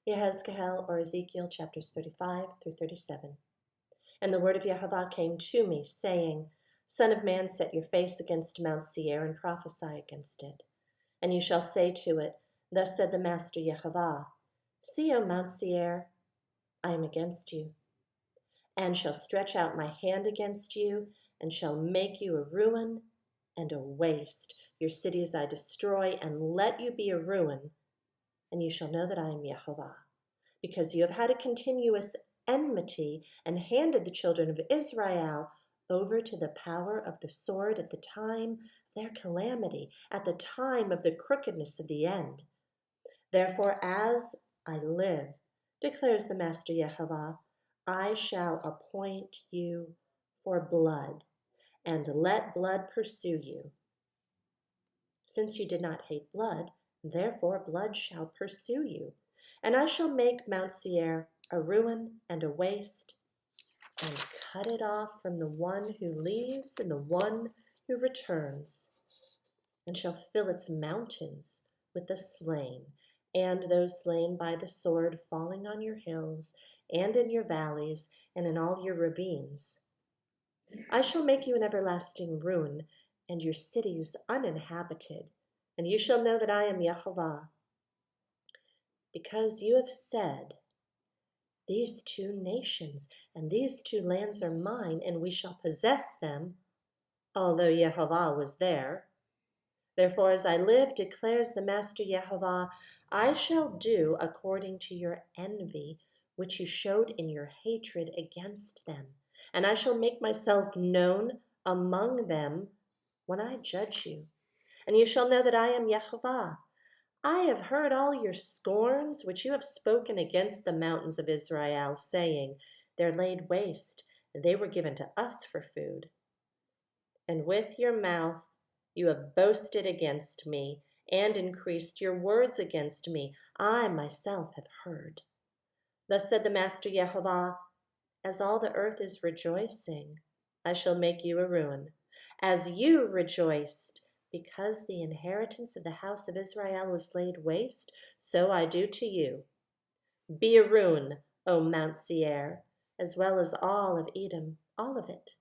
YHVH or Ezekiel chapters 35 through 37. And the word of YHVH came to me, saying, Son of man, set your face against Mount Seir and prophesy against it. And you shall say to it, Thus said the Master YHVH, See, O Mount Seir, I am against you, and shall stretch out my hand against you, and shall make you a ruin and a waste. Your cities I destroy, and let you be a ruin. And you shall know that I am YHVH, because you have had a continuous enmity and handed the children of Israel over to the power of the sword at the time of their calamity, at the time of the crookedness of the end. Therefore, as I live, declares the Master YHVH, I shall appoint you for blood, and let blood pursue you. Since you did not hate blood, therefore blood shall pursue you. And I shall make Mount Seir a ruin and a waste, and cut it off from the one who leaves and the one who returns, and shall fill its mountains with the slain, and those slain by the sword falling on your hills, and in your valleys, and in all your ravines. I shall make you an everlasting ruin, and your cities uninhabited, and you shall know that I am YHVH. Because you have said, These two nations and these two lands are mine, and we shall possess them, although YHVH was there. Therefore, as I live, declares the Master YHVH, I shall do according to your envy, which you showed in your hatred against them, and I shall make myself known among them when I judge you. And you shall know that I am YHVH. I have heard all your scorns which you have spoken against the mountains of Israel, saying, They're laid waste, and they were given to us for food. And with your mouth you have boasted against me, and increased your words against me. I myself have heard. Thus said the Master YHVH, As all the earth is rejoicing, I shall make you a ruin. As you rejoiced, because the inheritance of the house of Israel was laid waste, so I do to you. Be a ruin, O Mount Seir, as well as all of Edom, all of it.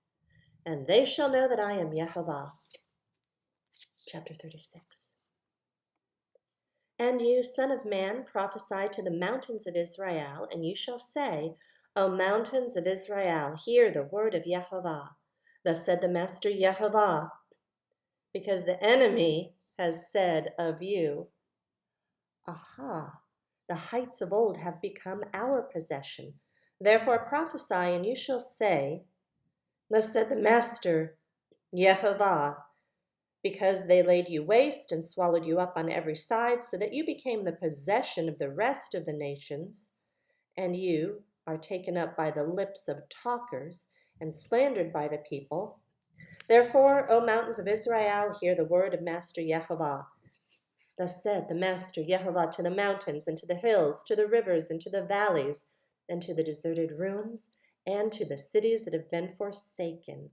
And they shall know that I am YHVH. Chapter 36. And you, son of man, prophesy to the mountains of Israel, and you shall say, O mountains of Israel, hear the word of YHVH. Thus said the Master YHVH, because the enemy has said of you, Aha, the heights of old have become our possession. Therefore prophesy, and you shall say, Thus said the Master YHVH, because they laid you waste and swallowed you up on every side, so that you became the possession of the rest of the nations, and you are taken up by the lips of talkers and slandered by the people. Therefore, O mountains of Israel, hear the word of Master YHVH. Thus said the Master YHVH to the mountains and to the hills, to the rivers and to the valleys, and to the deserted ruins, and to the cities that have been forsaken,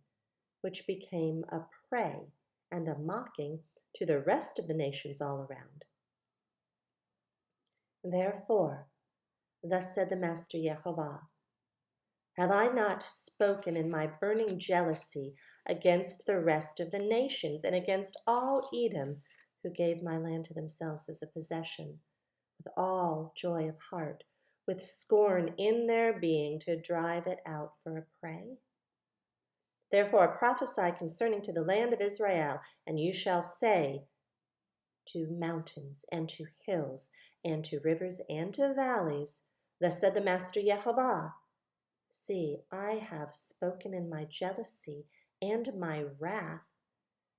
which became a prey and a mocking to the rest of the nations all around. Therefore, thus said the Master YHVH, have I not spoken in my burning jealousy against the rest of the nations and against all Edom, who gave my land to themselves as a possession, with all joy of heart, with scorn in their being to drive it out for a prey? Therefore prophesy concerning to the land of Israel, and you shall say to mountains and to hills and to rivers and to valleys, Thus said the Master YHVH, See, I have spoken in my jealousy and my wrath,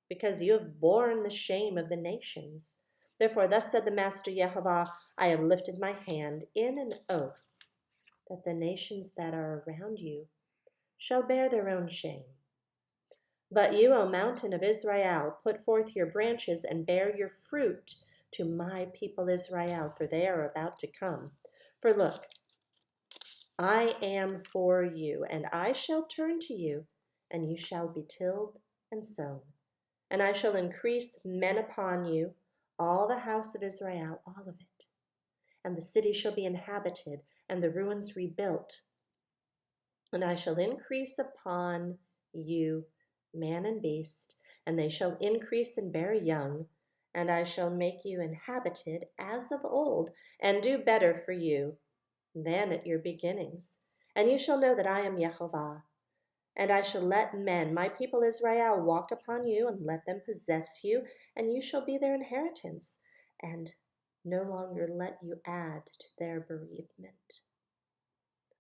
because you have borne the shame of the nations. Therefore, thus said the Master YHVH, I have lifted my hand in an oath that the nations that are around you shall bear their own shame. But you, O mountain of Israel, put forth your branches and bear your fruit to my people Israel, for they are about to come. For look, I am for you, and I shall turn to you, and you shall be tilled and sown. And I shall increase men upon you, all the house of Israel, all of it. and the city shall be inhabited, and the ruins rebuilt. And I shall increase upon you man and beast, and they shall increase and bear young, and I shall make you inhabited as of old, and do better for you than at your beginnings. And you shall know that I am Yehovah. And I shall let men, my people Israel, walk upon you, and let them possess you, and you shall be their inheritance, and no longer let you add to their bereavement.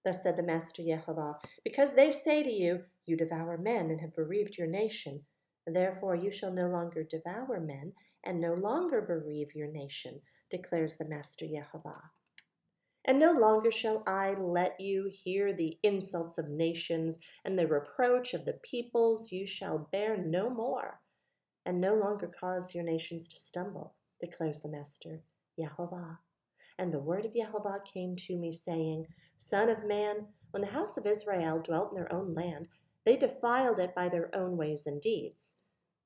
Thus said the Master Yehovah, because they say to you, you devour men and have bereaved your nation. Therefore you shall no longer devour men, and no longer bereave your nation, declares the Master Yehovah. And no longer shall I let you hear the insults of nations and the reproach of the peoples. You shall bear no more, and no longer cause your nations to stumble, declares the Master Yehovah. And the word of Yehovah came to me, saying, Son of man, when the house of Israel dwelt in their own land, they defiled it by their own ways and deeds.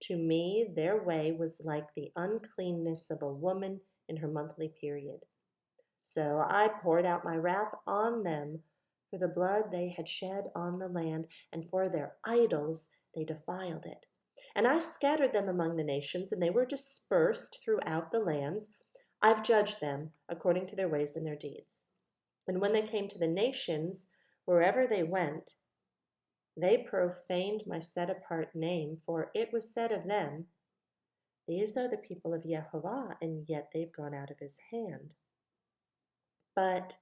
To me, their way was like the uncleanness of a woman in her monthly period. So I poured out my wrath on them for the blood they had shed on the land, and for their idols they defiled it. And I scattered them among the nations, and they were dispersed throughout the lands. I've judged them according to their ways and their deeds. And when they came to the nations, wherever they went, they profaned my set-apart name, for it was said of them, These are the people of Yehovah, and yet they've gone out of his hand. But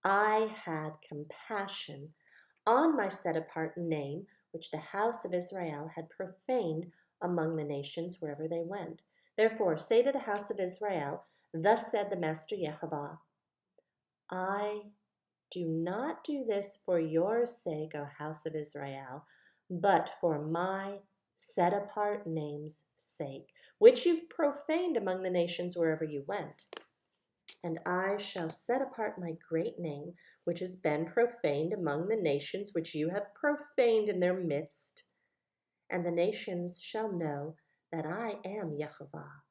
I had compassion on my set-apart name, which the house of Israel had profaned among the nations wherever they went. Therefore say to the house of Israel, Thus said the Master Yehovah, I do not do this for your sake, O house of Israel, but for my set-apart name's sake, which you've profaned among the nations wherever you went. And I shall set apart my great name, which has been profaned among the nations which you have profaned in their midst. And the nations shall know that I am Yehovah,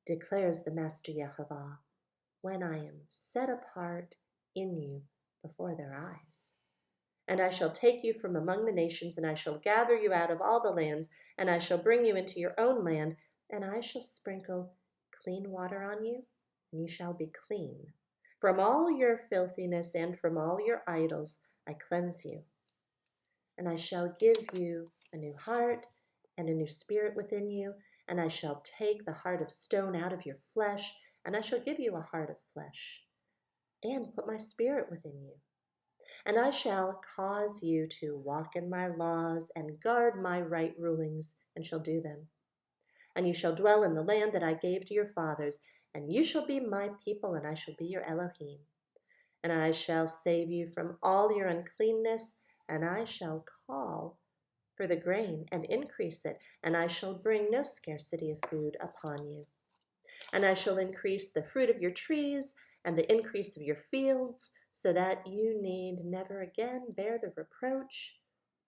declares the Master Yehovah, when I am set apart in you before their eyes. And I shall take you from among the nations, and I shall gather you out of all the lands, and I shall bring you into your own land, and I shall sprinkle clean water on you, and you shall be clean. From all your filthiness and from all your idols I cleanse you. And I shall give you a new heart and a new spirit within you, and I shall take the heart of stone out of your flesh, and I shall give you a heart of flesh, and put my spirit within you. And I shall cause you to walk in my laws and guard my right rulings, and shall do them. And you shall dwell in the land that I gave to your fathers, and you shall be my people, and I shall be your Elohim. And I shall save you from all your uncleanness, and I shall call for the grain and increase it, and I shall bring no scarcity of food upon you. And I shall increase the fruit of your trees and the increase of your fields, so that you need never again bear the reproach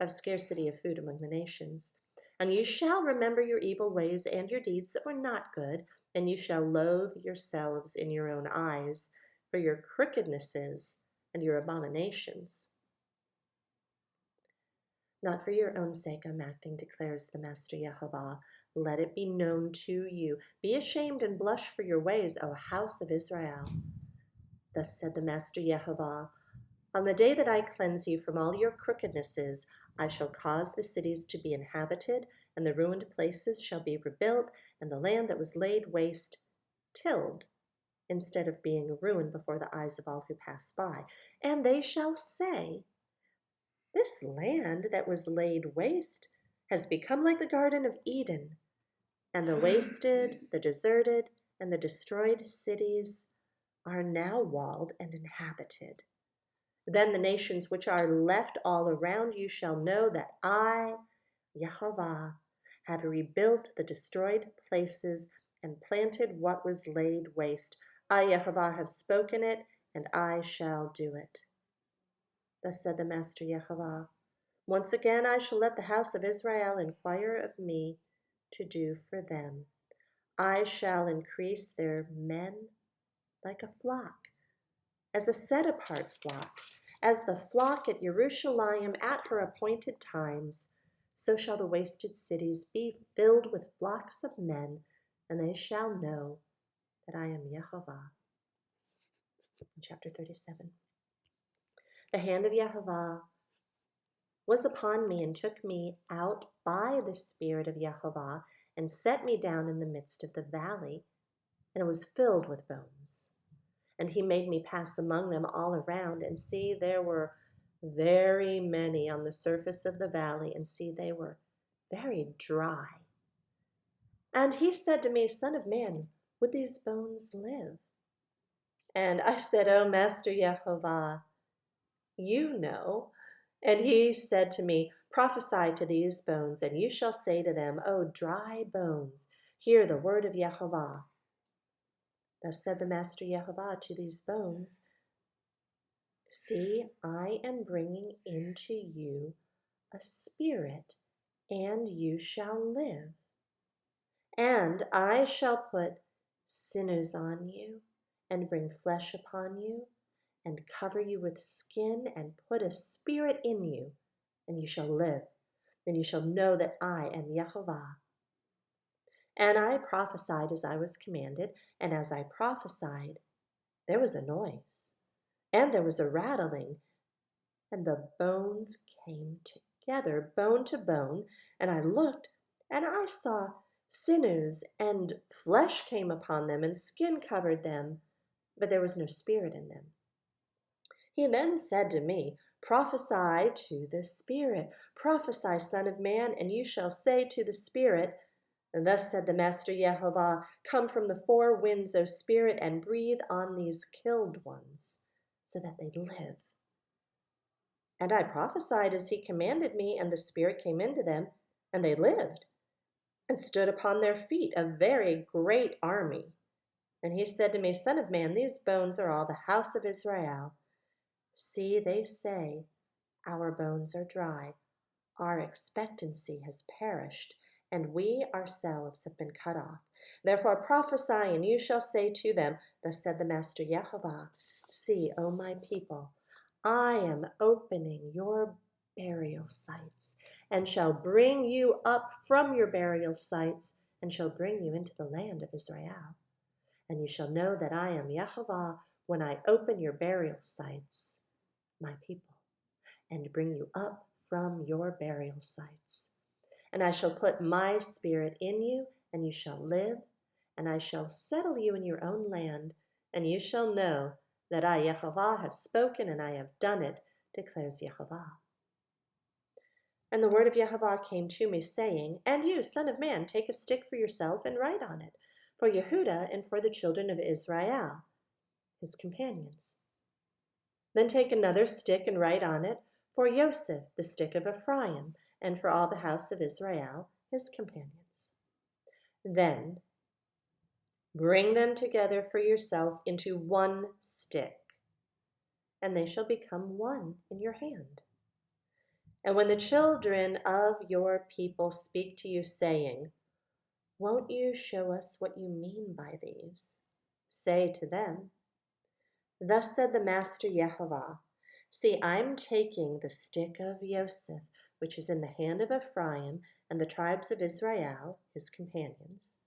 of scarcity of food among the nations. And you shall remember your evil ways and your deeds that were not good, and you shall loathe yourselves in your own eyes for your crookednesses and your abominations. Not for your own sake I'm acting, declares the Master Yehovah. Let it be known to you. Be ashamed and blush for your ways, O house of Israel. Thus said the Master Yehovah, on the day that I cleanse you from all your crookednesses, I shall cause the cities to be inhabited, and the ruined places shall be rebuilt, and the land that was laid waste tilled, instead of being a ruin before the eyes of all who pass by. And they shall say, This land that was laid waste has become like the Garden of Eden, and the wasted, the deserted, and the destroyed cities are now walled and inhabited. Then the nations which are left all around you shall know that I, Yehovah, have rebuilt the destroyed places and planted what was laid waste. I, Yehovah, have spoken it, and I shall do it. Thus said the Master Yehovah, once again I shall let the house of Israel inquire of me to do for them. I shall increase their men like a flock, as a set-apart flock, as the flock at Jerusalem at her appointed times, so shall the wasted cities be filled with flocks of men, and they shall know that I am Yehovah. In chapter 37. The hand of Yehovah was upon me and took me out by the Spirit of Yehovah and set me down in the midst of the valley, and it was filled with bones. And he made me pass among them all around, and see, there were very many on the surface of the valley, and see, they were very dry. And he said to me, Son of man, would these bones live? And I said, O Master Yehovah, you know. And he said to me, Prophesy to these bones, and you shall say to them, O dry bones, hear the word of Yehovah. Thus said the Master Yehovah to these bones, See, I am bringing into you a spirit, and you shall live. And I shall put sinews on you, and bring flesh upon you, and cover you with skin, and put a spirit in you, and you shall live. Then you shall know that I am Yehovah. And I prophesied as I was commanded, and as I prophesied, there was a noise, and there was a rattling, and the bones came together, bone to bone, and I looked, and I saw sinews, and flesh came upon them, and skin covered them, but there was no spirit in them. He then said to me, Prophesy to the Spirit. Prophesy, Son of man, and you shall say to the Spirit, And thus said the Master Yehovah, Come from the four winds, O Spirit, and breathe on these killed ones, so that they live. And I prophesied as he commanded me, and the Spirit came into them, and they lived, and stood upon their feet, a very great army. And he said to me, Son of man, these bones are all the house of Israel. See, they say, Our bones are dry, our expectancy has perished, and we ourselves have been cut off. Therefore prophesy, and you shall say to them, Thus said the Master Yehovah, See, O my people, I am opening your burial sites, and shall bring you up from your burial sites, and shall bring you into the land of Israel. And you shall know that I am Yehovah when I open your burial sites, my people, and bring you up from your burial sites. And I shall put my spirit in you, and you shall live, and I shall settle you in your own land, and you shall know that I, Yehovah, have spoken, and I have done it, declares Yehovah. And the word of Yehovah came to me, saying, And you, son of man, take a stick for yourself, and write on it, for Yehudah and for the children of Israel, his companions. Then take another stick and write on it, For Joseph, the stick of Ephraim, and for all the house of Israel, his companions. Then bring them together for yourself into one stick, and they shall become one in your hand. And when the children of your people speak to you, saying, Won't you show us what you mean by these? Say to them, Thus said the Master Yehovah, See, I'm taking the stick of Joseph, which is in the hand of Ephraim, and the tribes of Israel, his companions,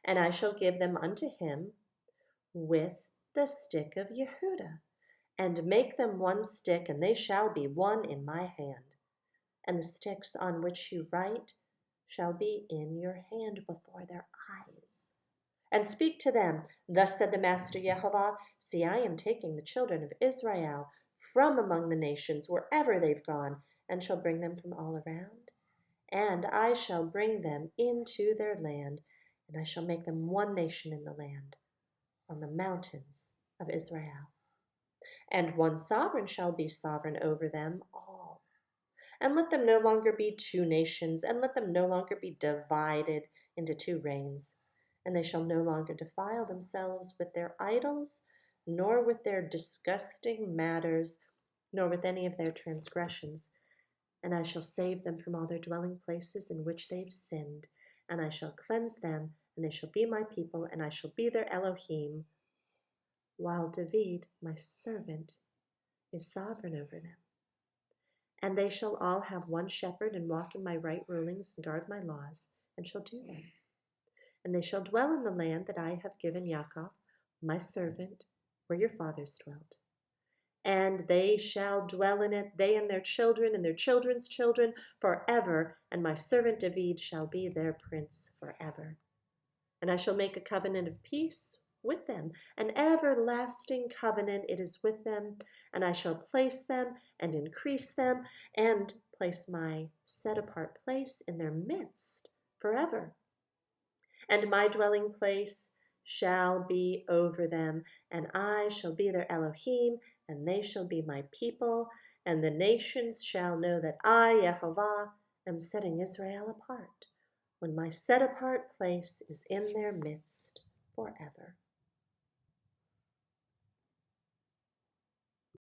and I shall give them unto him with the stick of Yehudah, and make them one stick, and they shall be one in my hand. And the sticks on which you write shall be in your hand before their eyes. And speak to them, Thus said the Master Yehovah, See, I am taking the children of Israel from among the nations wherever they've gone, and shall bring them from all around. And I shall bring them into their land, and I shall make them one nation in the land, on the mountains of Israel. And one sovereign shall be sovereign over them all. And let them no longer be two nations, and let them no longer be divided into two reigns. And they shall no longer defile themselves with their idols, nor with their disgusting matters, nor with any of their transgressions. And I shall save them from all their dwelling places in which they've sinned, and I shall cleanse them, and they shall be my people, and I shall be their Elohim. while David, my servant, is sovereign over them. And they shall all have one shepherd, and walk in my right rulings, and guard my laws, and shall do them. And they shall dwell in the land that I have given Yaakov, my servant, where your fathers dwelt. And they shall dwell in it, they and their children's children, forever, and my servant David shall be their prince forever. And I shall make a covenant of peace with them, an everlasting covenant it is with them, and I shall place them and increase them, and place my set-apart place in their midst forever. And my dwelling place shall be over them, and I shall be their Elohim, and they shall be my people, and the nations shall know that I, Yehovah, am setting Israel apart, when my set-apart place is in their midst forever.